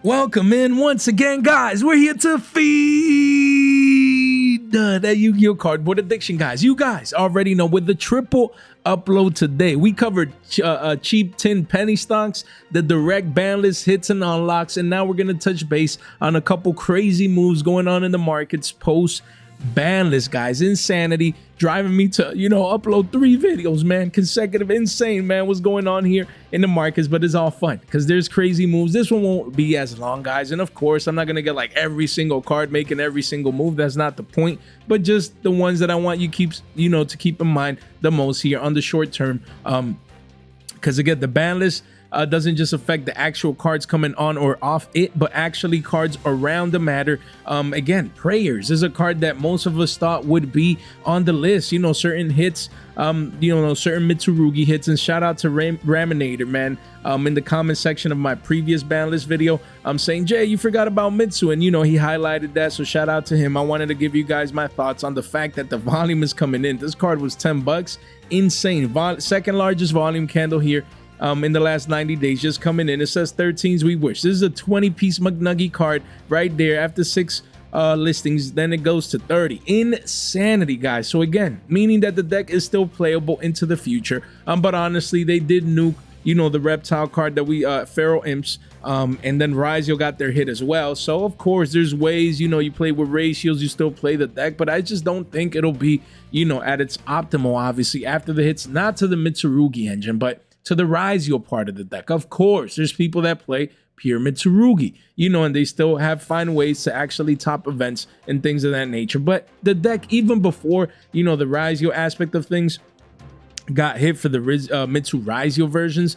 Welcome in once again, guys. We're here to feed that Yu-Gi-Oh cardboard addiction, guys. You guys already know with the triple upload today, we covered cheap tin penny stocks, the direct ban list hits and unlocks, and now we're going to touch base on a couple crazy moves going on in the markets post ban list, guys. Insanity driving me to, upload 3 videos, man. Consecutive. Insane, man. What's going on here in the markets? But it's all fun because there's crazy moves. This one won't be as long, guys. And of course, I'm not going to get like every single card making every single move. That's not the point. But just the ones that I want you to keep in mind the most here on the short term. Because again, the ban list doesn't just affect the actual cards coming on or off it, but actually cards around the matter. Again, Prayers is a card that most of us thought would be on the list. Certain hits, certain Mitsurugi hits, and shout out to Raminator, man. In the comment section of my previous ban list video, I'm saying, Jay, you forgot about Mitsu, and he highlighted that, so shout out to him. I wanted to give you guys my thoughts on the fact that the volume is coming in. This card was 10 bucks, insane. Second largest volume candle here. In the last 90 days, just coming in. It says 13s we wish. This is a 20-piece McNuggy card right there. After 6 listings, then it goes to 30. Insanity, guys. So again, meaning that the deck is still playable into the future. But honestly, they did nuke, the reptile card that we Feral Imps, and then Yugioh got their hit as well. So of course, there's ways, you play with ratios, you still play the deck, but I just don't think it'll be, at its optimal, obviously, after the hits, not to the Mitsurugi engine, but to the Yugioh part of the deck. Of course, there's people that play pure Mitsurugi, and they still find ways to actually top events and things of that nature. But the deck, even before, the Yugioh aspect of things got hit for the Yugioh versions,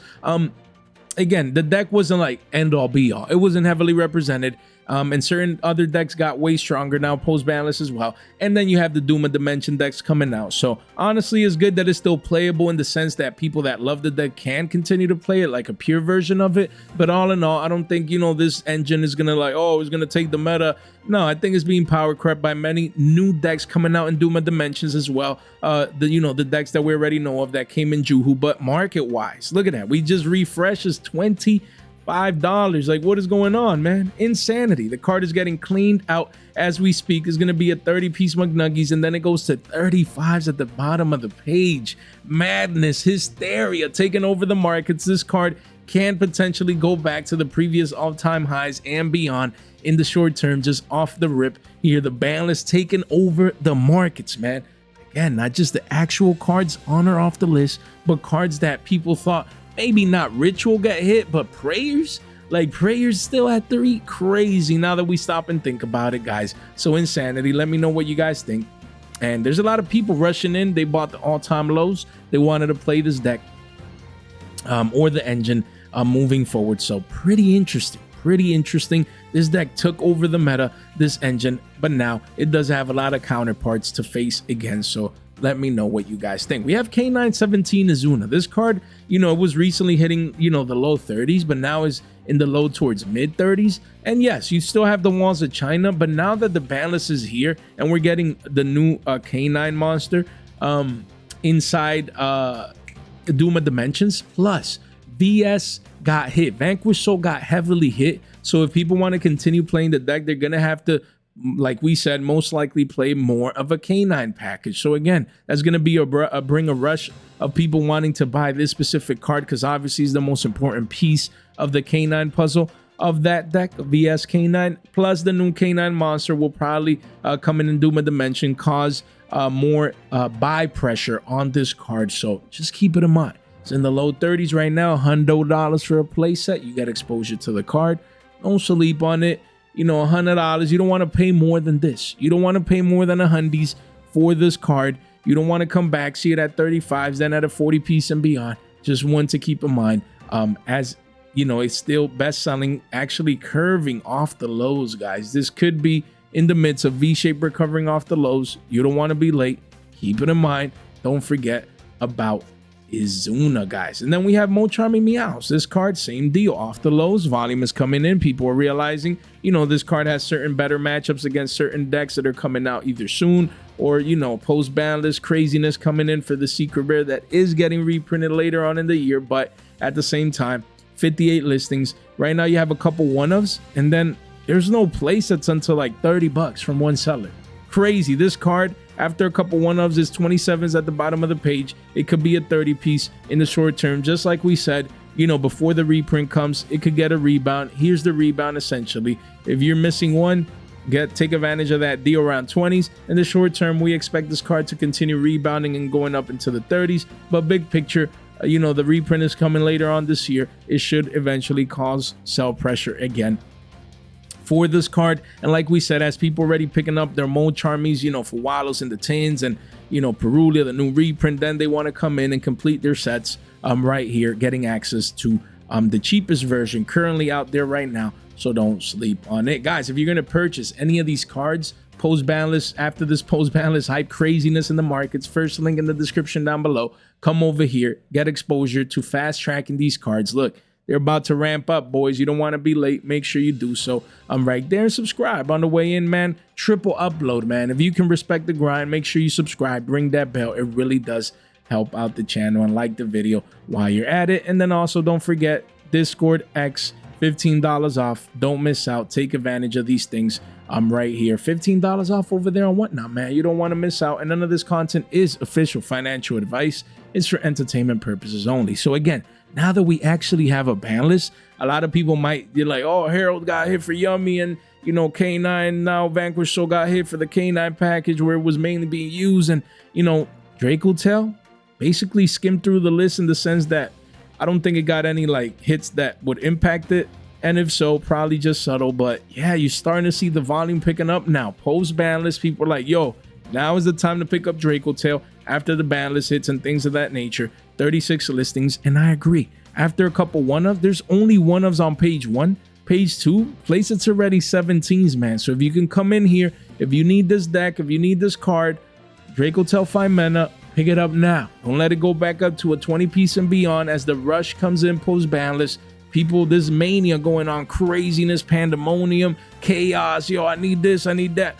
again, the deck wasn't like end all be all. It wasn't heavily represented. And certain other decks got way stronger now post ban list as well. And then you have the Doom of Dimension decks coming out. So honestly, it's good that it's still playable in the sense that people that love the deck can continue to play it like a pure version of it. But all in all, I don't think, this engine is gonna it's gonna take the meta. No, I think it's being power crept by many new decks coming out in Doom of Dimensions as well. The decks that we already know of that came in Juhu. But market wise, look at that. We just refreshed as $25. Like, what is going on, man? Insanity. The card is getting cleaned out as we speak. It's going to be a 30-piece McNuggies, and then it goes to 35s at the bottom of the page. Madness, hysteria taking over the markets. This card can potentially go back to the previous all-time highs and beyond in the short term, just off the rip here. The ban list taking over the markets, man. Again, not just the actual cards on or off the list, but cards that people thought maybe not Ritual get hit, but Prayers, like Prayers still at 3. Crazy now that we stop and think about it, guys. So insanity. Let me know what you guys think. And there's a lot of people rushing in. They bought the all-time lows. They wanted to play this deck or the engine moving forward. So pretty interesting. Pretty interesting. This deck took over the meta, this engine, but now it does have a lot of counterparts to face again. So let me know what you guys think. We have K917 Izuna. This card, it was recently hitting, the low 30s, but now is in the low towards mid 30s. And yes, you still have the Walls of China, but now that the ban list is here and we're getting the new K9 monster inside Doom of Dimensions, plus BS got hit. Vanquish Soul got heavily hit. So if people want to continue playing the deck, they're going to have to, like we said, most likely play more of a K9 package. So again, that's going to be bring a rush of people wanting to buy this specific card, because obviously it's the most important piece of the K9 puzzle of that deck, VS K9. Plus the new K9 monster will probably come in and Doom a Dimension, cause more buy pressure on this card. So just keep it in mind. It's in the low 30s right now, $100 for a playset. You get exposure to the card. Don't sleep on it. $100. You don't want to pay more than this. You don't want to pay more than $100 for this card. You don't want to come back, see it at 35s, then at a 40-piece and beyond. Just one to keep in mind. As it's still best selling, actually curving off the lows, guys. This could be in the midst of V-shape recovering off the lows. You don't want to be late. Keep it in mind. Don't forget about Izuna, guys. And then we have Mulcharmy meowls. This card, same deal, off the lows, volume is coming in. People are realizing, this card has certain better matchups against certain decks that are coming out either soon or, post ban list craziness coming in for the secret rare that is getting reprinted later on in the year. But at the same time, 58 listings. Right now you have a couple one-ofs, and then there's no play sets until like 30 bucks from one seller. Crazy. This card, after a couple one-ofs, is 27s at the bottom of the page. It could be a 30 piece in the short term, just like we said. You know, before the reprint comes, it could get a rebound. Here's the rebound essentially. If you're missing one, take advantage of that deal around 20s. In the short term, we expect this card to continue rebounding and going up into the 30s. But big picture, you know, the reprint is coming later on this year. It should eventually cause sell pressure again for this card. And like we said, as people already picking up their Mulcharmies, you know, for Waddles in the tins, and you know, Perulia, the new reprint, then they want to come in and complete their sets right here, getting access to the cheapest version currently out there right now. So don't sleep on it, guys. If you're going to purchase any of these cards post BANLIST, after this post BANLIST hype craziness in the markets, first link in the description down below, come over here, get exposure to fast tracking these cards. Look, they're about to ramp up, boys. You don't want to be late. Make sure you do so. I'm right there. Subscribe on the way in, man. Triple upload, man. If you can respect the grind, make sure you subscribe. Ring that bell. It really does help out the channel, and like the video while you're at it. And then also don't forget Discord X, $15 off. Don't miss out. Take advantage of these things. I'm right here. $15 off over there on Whatnot, man. You don't want to miss out. And none of this content is official financial advice. It's for entertainment purposes only. So again, now that we actually have a ban list, a lot of people might be like, oh, Harold got hit for Yummy, and you know, K9 now Vanquish Soul got hit for the K9 package where it was mainly being used. And you know, Dracotail basically skimmed through the list in the sense that I don't think it got any like hits that would impact it. And if so, probably just subtle. But yeah, you're starting to see the volume picking up now. Post ban list, people are like, yo, now is the time to pick up Dracotail after the ban list hits and things of that nature. 36 listings. And I agree. After a couple one-ofs, there's only one-ofs on page 1. Page 2, place it's already 17s, man. So if you can come in here, if you need this deck, if you need this card, Dracotail faimena, pick it up now. Don't let it go back up to a 20 piece and beyond as the rush comes in post ban list. People, this mania going on, craziness, pandemonium, chaos. Yo, I need this, I need that.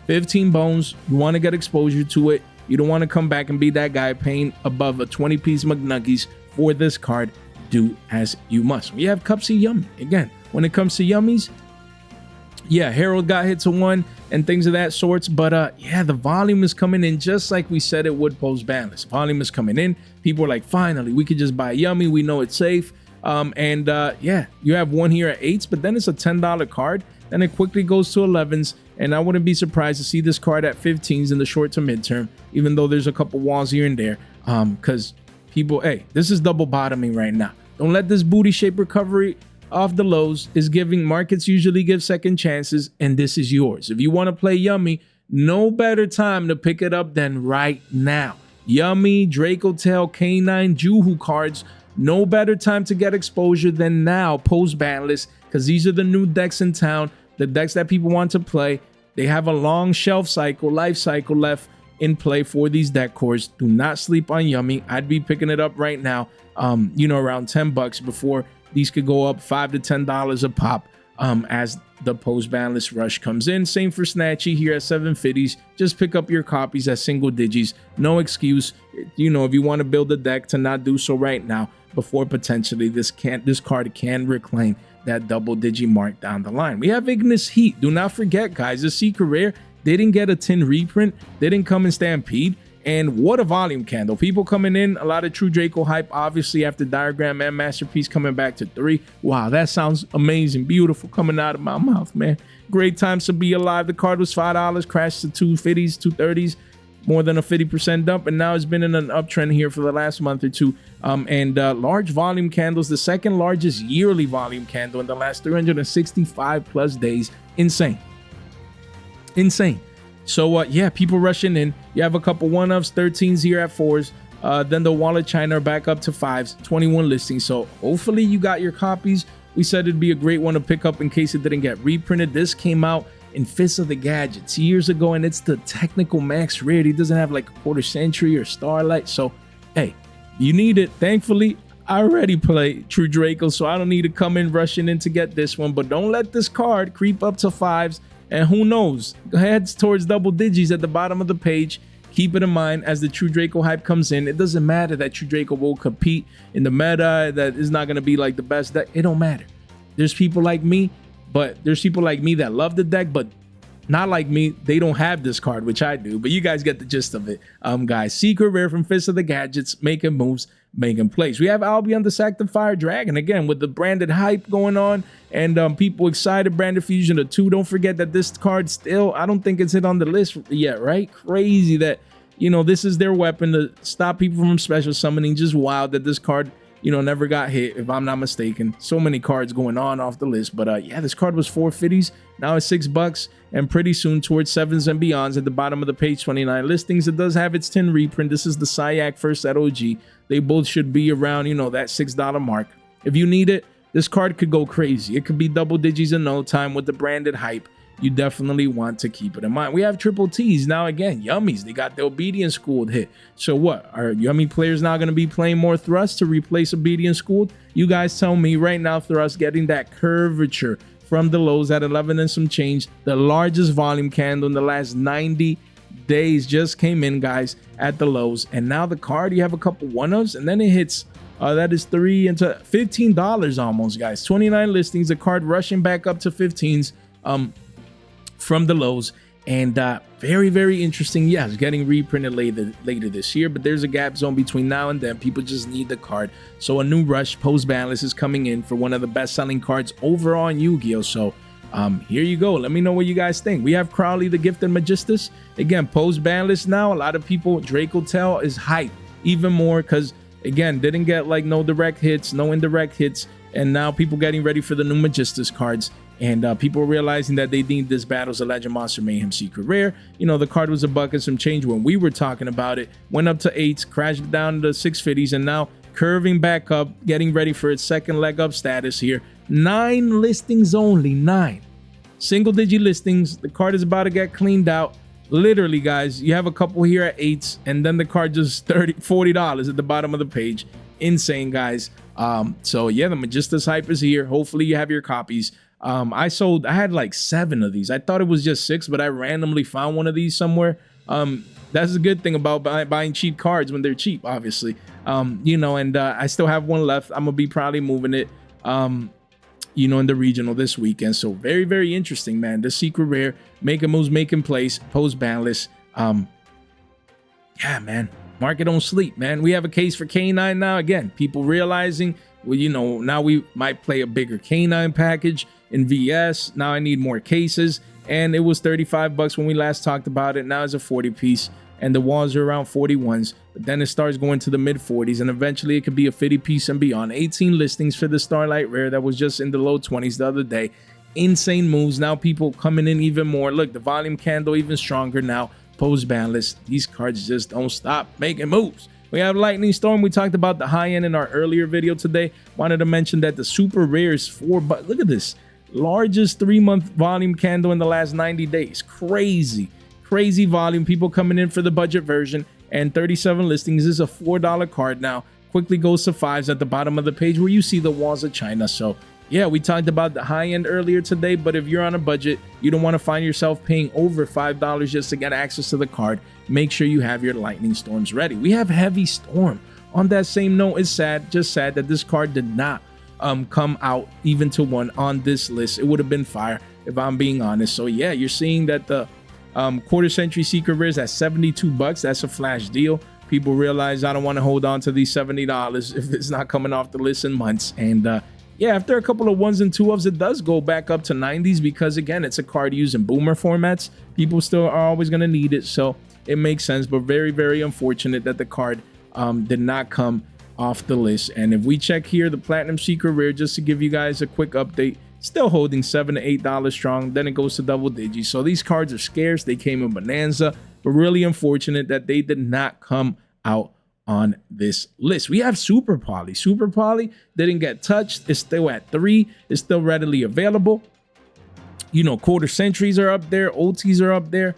15 bones. You want to get exposure to it. You don't want to come back and be that guy paying above a 20 piece McNuggies for this card. Do as you must. We have Cupsy Yummy. Again, when it comes to yummies, yeah, Harold got hit to 1 and things of that sorts. But yeah, the volume is coming in just like we said it would post ban list. Volume is coming in. People are like, finally, we could just buy Yummy. We know it's safe. Yeah, you have one here at 8s, but then it's a $10 card. Then it quickly goes to 11s. And I wouldn't be surprised to see this card at 15s in the short to midterm, even though there's a couple walls here and there. Because people, hey, this is double bottoming right now. Don't let this booty shape recovery off the lows is giving. Markets usually give second chances, and this is yours. If you want to play Yummy, no better time to pick it up than right now. Yummy, Dracotail, K9, Juhu cards. No better time to get exposure than now post ban list, because these are the new decks in town, the decks that people want to play. They have a long life cycle left in play for these deck cores. Do not sleep on Yummy. I'd be picking it up right now, you know, around 10 bucks before these could go up $5 to $10 a pop as the post ban list rush comes in. Same for Snatchy here at 750s. Just pick up your copies at single digits. No excuse, you know, if you want to build a deck, to not do so right now before potentially this card can reclaim that double digit mark down the line. We have Ignis Heat. Do not forget, guys, the secret rare. They didn't get a 10 reprint. They didn't come in Stampede. And what a volume candle. People coming in, a lot of True Draco hype, obviously, after Diagram and Masterpiece coming back to 3. Wow, that sounds amazing, beautiful coming out of my mouth, man. Great times to be alive. The card was $5, crashed to 250s, 230s, more than a 50% dump, and now it's been in an uptrend here for the last month or two. Large volume candles, the second largest yearly volume candle in the last 365 plus days. Insane. So yeah, people rushing in. You have a couple one-ups, 13s here at 4s. Then the Wallet China are back up to 5s, 21 listings. So hopefully you got your copies. We said it'd be a great one to pick up in case it didn't get reprinted. This came out in Fist of the Gadgets years ago, and it's the technical max rarity. It doesn't have like a quarter century or Starlight. So hey, you need it. Thankfully, I already play True Draco, so I don't need to come in rushing in to get this one. But don't let this card creep up to 5s. And who knows, heads towards double digits at the bottom of the page. keep it in mind as the True Draco hype comes in. It doesn't matter that True Draco will compete in the meta, that is not going to be like the best deck. It don't matter. There's people like me, but there's people like me that love the deck, but not like me. They don't have this card, which I do, but you guys get the gist of it. Guys, secret rare from Fist of the Gadgets, making moves, making plays. We have Albion the Sanctifire Dragon, again, with the branded hype going on, and people excited. Branded Fusion to 2. Don't forget that this card still, I don't think it's hit on the list yet, right? Crazy that, you know, this is their weapon to stop people from special summoning. Just wild that this card, you know, never got hit, if I'm not mistaken. So many cards going on off the list, but yeah, this card was $4.50. Now it's $6, and pretty soon towards 7s and beyonds at the bottom of the page 29 listings. It does have its 10 reprint. This is the Syak first at OG. They both should be around, you know, that $6 mark. If you need it, this card could go crazy. It could be double digits in no time with the branded hype. You definitely want to keep it in mind. We have triple T's now. Again, Yummies, they got the Obedience Schooled hit. So what, are Yummy players now going to be playing more Thrust to replace Obedience Schooled? You guys tell me. Right now, Thrust getting that curvature from the lows at 11 and some change. The largest volume candle in the last 90 days just came in, guys, at the lows. And now the card, you have a couple one-ofs, and then it hits that is $3 into $15 almost, guys. 29 listings, the card rushing back up to 15s from the lows. And very, very interesting. Yes, getting reprinted later this year, but there's a gap zone between now and then. People just need the card. So a new rush post BANLIST is coming in for one of the best-selling cards overall in Yu-Gi-Oh! So here you go. Let me know what you guys think. We have Crowley the Gifted Magistus. Again, post BANLIST now. A lot of people, Dracotail is hyped even more because, again, didn't get like no direct hits, no indirect hits. And now people getting ready for the new Magistus cards. And people realizing that they need this Battles of Legend Monster Mayhem secret rare. You know, the card was $1 and some change when we were talking about it. Went up to 8s, crashed down to 650s, and now curving back up, getting ready for its second leg up status here. 9 listings only, 9. Single digit listings. The card is about to get cleaned out. Literally, guys, you have a couple here at 8s, and then the card just $40 at the bottom of the page. Insane, guys. So yeah, the Magistus hype is here. Hopefully you have your copies. I had like 7 of these. I thought it was just 6, but I randomly found one of these somewhere. That's a good thing about buying cheap cards when they're cheap, obviously. You know, and I still have one left. I'm gonna be probably moving it, you know, in the regional this weekend. So very, very interesting, man. The secret rare, making moves, making plays, post BANLIST. Yeah, man. Market don't sleep, man. We have a case for K9 now. Again, people realizing, well, you know, now we might play a bigger K9 package in VS. Now I need more cases, and it was $35 when we last talked about it. Now it's a 40 piece, and the walls are around 41s, but then it starts going to the mid 40s, and eventually it could be a 50 piece and beyond. 18 listings for the Starlight Rare that was just in the low 20s the other day. Insane moves. Now people coming in even more. Look, the volume candle even stronger now post BANLIST. These cards just don't stop making moves. We have Lightning Storm. We talked about the high end in our earlier video today. Wanted to mention that the super rare is $4. Look at this. Largest 3-month volume candle in the last 90 days. Crazy volume. People coming in for the budget version, and 37 listings. This is a $4 card now. Quickly goes to 5s at the bottom of the page where you see the walls of China. So yeah, we talked about the high end earlier today, but if you're on a budget, you don't want to find yourself paying over $5 just to get access to the card, make sure you have your Lightning Storms ready. We have Heavy Storm. On that same note, it's sad, just sad that this card did not come out even to 1 on this list. It would have been fire if I'm being honest. So yeah, you're seeing that the quarter century secret rares at $72. That's a flash deal. People realize I don't want to hold on to these $70 if it's not coming off the list in months. And yeah, after a couple of 1s and 2s, it does go back up to 90s because, again, it's a card used in boomer formats. People still are always going to need it, so it makes sense. But very, very unfortunate that the card did not come off the list. And if we check here, the Platinum Secret Rare, just to give you guys a quick update, still holding $7 to $8 strong. Then it goes to double digits. So these cards are scarce. They came in Bonanza, but really unfortunate that they did not come out on this list. We have Super Poly. Super Poly didn't get touched. It's still at 3. It's still readily available. You know, quarter centuries are up there. OTs are up there.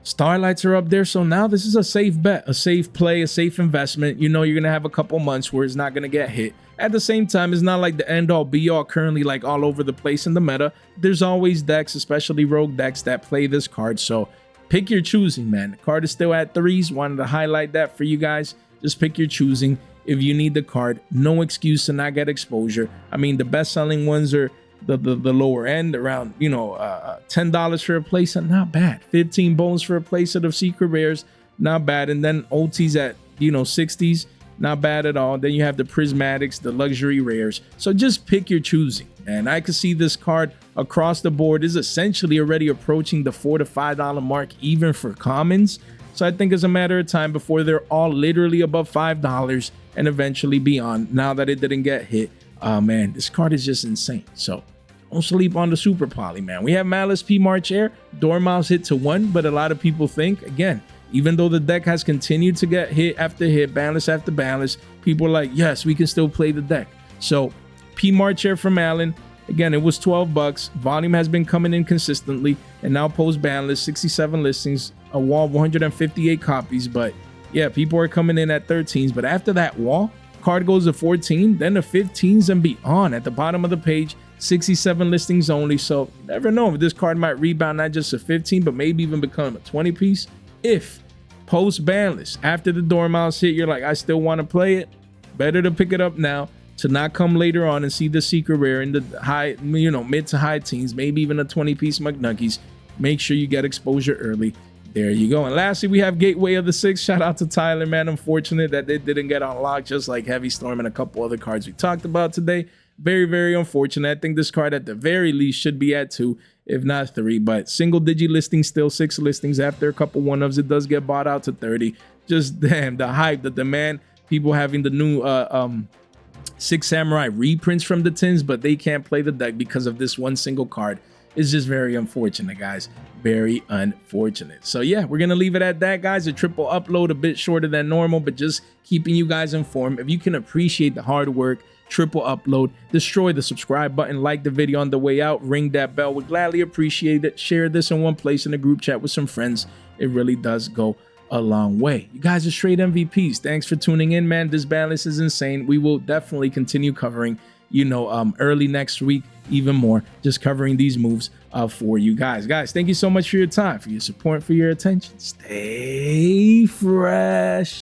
Starlights are up there. So now this is a safe bet, a safe play, a safe investment. You know, you're going to have a couple months where it's not going to get hit. At the same time, it's not like the end all be all currently like all over the place in the meta. There's always decks, especially rogue decks, that play this card. So pick your choosing, man. The card is still at 3s. Wanted to highlight that for you guys. Just pick your choosing. If you need the card, no excuse to not get exposure. I mean, the best selling ones are the lower end, around, you know, $10 for a playset, not bad. 15 bones for a playset of secret rares, not bad. And then OTs at, you know, 60s, not bad at all. Then you have the prismatics, the luxury rares. So just pick your choosing. And I could see this card across the board is essentially already approaching the $4 to $5 mark, even for commons. So I think it's a matter of time before they're all literally above $5 and eventually beyond, now that it didn't get hit. Man, this card is just insane. So don't sleep on the super poly, man. We have Malice P March Air, Dormouse hit to 1, but a lot of people think, again, even though the deck has continued to get hit after hit, banlist after banlist, people are like, yes, we can still play the deck. So P March Air from Alan, again, it was 12 bucks. Volume has been coming in consistently, and now post banlist, 67 listings, a wall 158 copies. But yeah, people are coming in at 13s, but after that wall, card goes to 14, then to 15s and beyond. At the bottom of the page, 67 listings only. So you never know if this card might rebound not just a 15, but maybe even become a 20 piece. If post banlist, after the Dormouse hit, you're like, I still want to play it, better to pick it up now, to not come later on and see the secret rare in the high, you know, mid to high teens, maybe even a 20 piece McNuggies. Make sure you get exposure early. There you go. And lastly, we have Gateway of the Six. Shout out to Tyler, man. Unfortunate that they didn't get unlocked, just like Heavy Storm and a couple other cards we talked about today. Very, very unfortunate. I think this card at the very least should be at 2, if not 3. But single digit listings, still 6 listings. After a couple one-ups, it does get bought out to 30. Just damn, the hype, the demand, people having the new Six Samurai reprints from the tins, but they can't play the deck because of this one single card. It's just very unfortunate, guys. Very unfortunate. So yeah, we're gonna leave it at that, guys. A triple upload, a bit shorter than normal, but just keeping you guys informed. If you can appreciate the hard work, triple upload, destroy the subscribe button, like the video on the way out, ring that bell. Would gladly appreciate it. Share this in one place in a group chat with some friends. It really does go a long way. You guys are straight MVPs. Thanks for tuning in, man. This balance is insane. We will definitely continue covering, you know, early next week, even more, just covering these moves for you guys. Thank you so much for your time, for your support, for your attention. Stay fresh.